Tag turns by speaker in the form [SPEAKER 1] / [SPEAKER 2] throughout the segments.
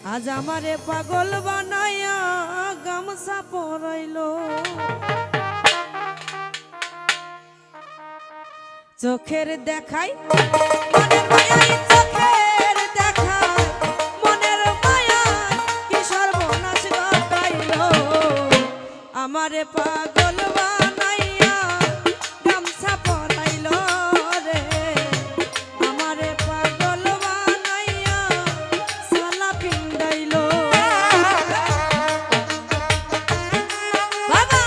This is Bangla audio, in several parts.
[SPEAKER 1] আজ আমারে পাগল বানাইয়া গামছা পরাইলো, চোখের দেখাই মনের মায়াই, চোখের দেখাই মনের মায়াই কি সর্বনাশ ঘটাইলো। আমারে পাগল বানাইয়া গামছা পরাইলো রে, আমারে পাগল বানাইয়া সালা পিন্দাইলো। বাবা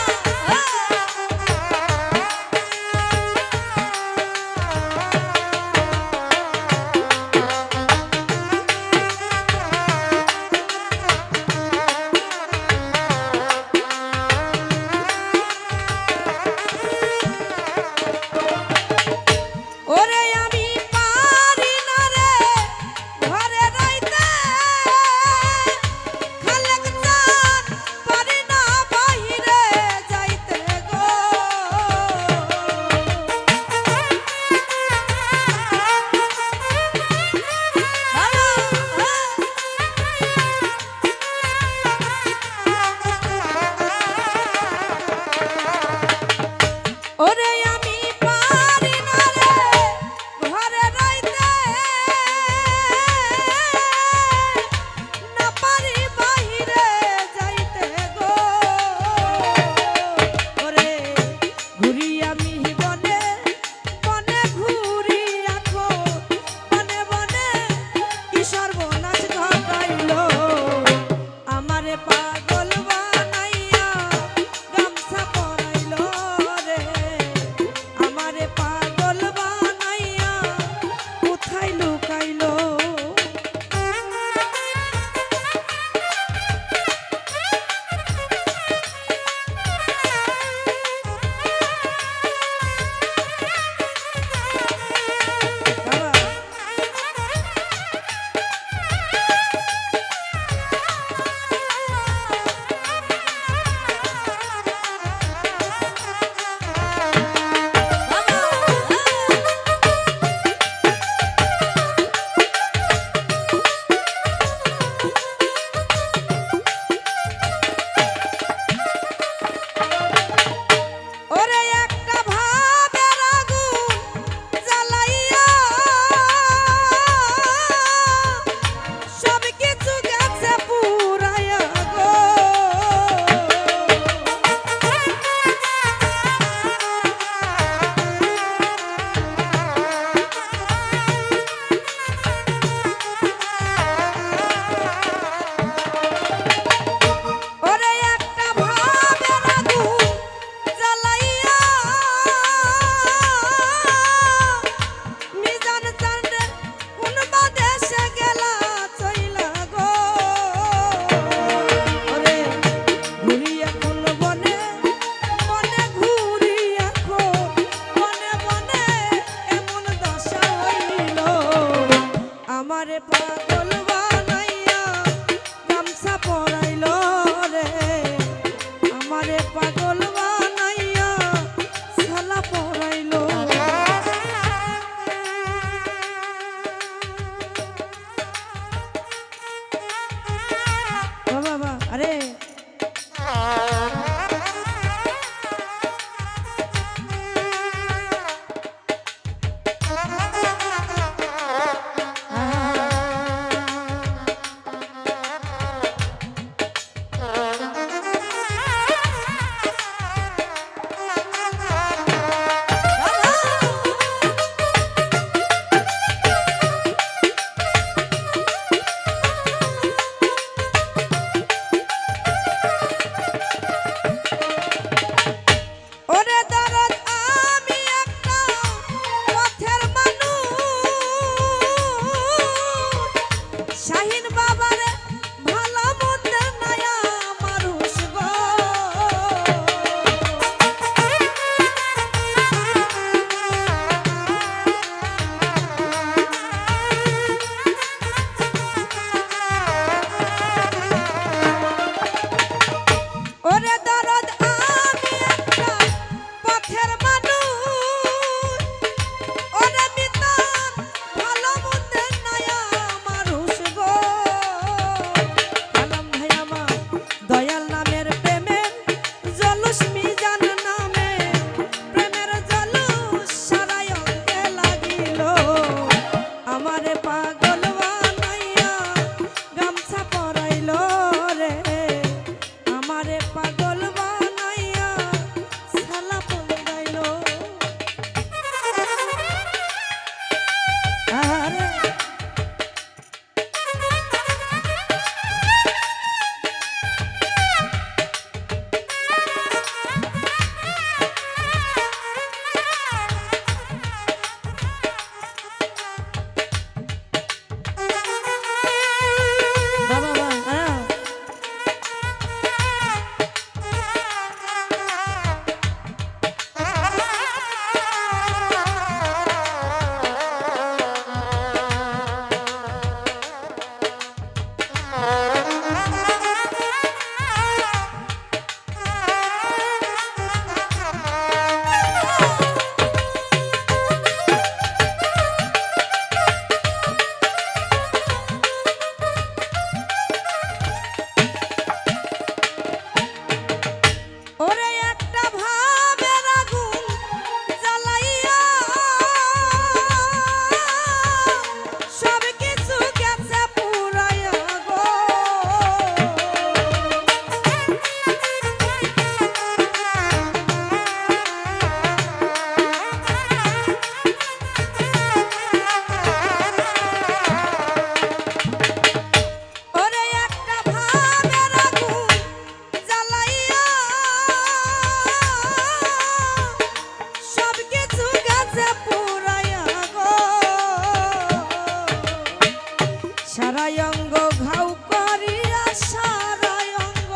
[SPEAKER 1] সারায়ঙ্গ ঘাউ করিয়া সারায়ঙ্গ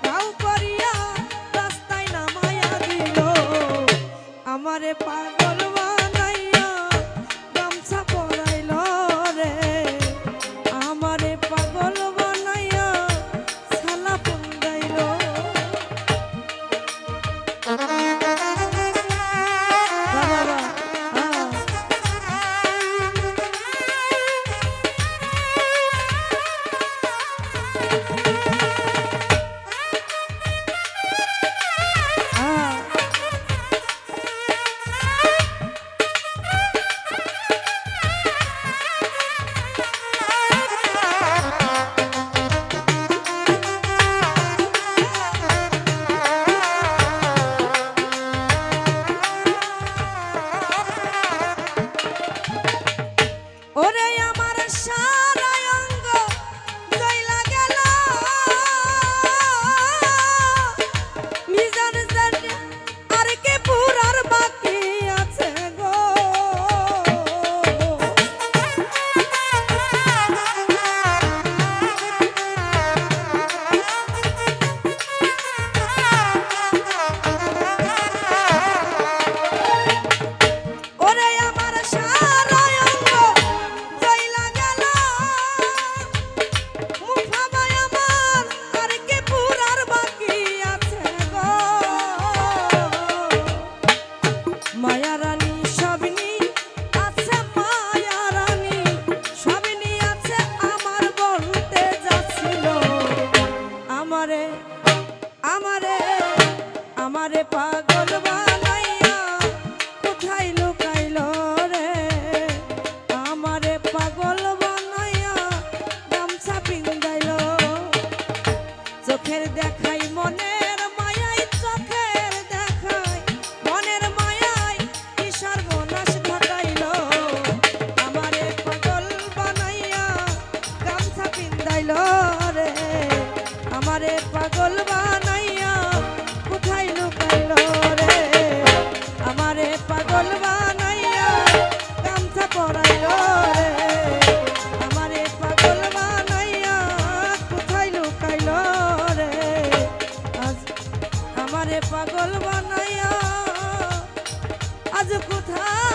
[SPEAKER 1] ঘাউ করিয়া রাস্তায় নামাইয়া দিল আমারে পাগল বানাইয়া গামছা পরাইল রে আমারে পাগল বানাইয়া ছালা পুন্দাইল ওরে আমার সারায়ঙ্গ জইলা গেল মিজান জান আর কে পুরার বাকি আছে গো ওরে আমার সারায়ঙ্গ জইলা গেল মুখাবাই আমার আর কে পুরার বাকি আছে গো মায়া রানী সবনি আছে মায়া রানী সবনি আছে আমার বলতে যাচ্ছিল আমারে আমারে আমারে পাগল বানাইয়া কোথায় লুকাইল রে আমারে পাগল বানাইয়া গামছা পিন্দাইল চোখের দেখাই মনের মায়াই চোখের দেখাই মনের মায়াই কি সর্বনাশ ঘটাইল আমারে পাগল বানাইয়া গামছা পিন্দাইল রে আমারে পাগল বানাইয়া কোথায় লুকাইল রে আমারে পাগল বানাইয়া গামছা পরাইল রে আমারে পাগল বানাইয়া কোথায় লুকাইল রে আজ আমারে পাগল বানাইয়া আজ কোথায়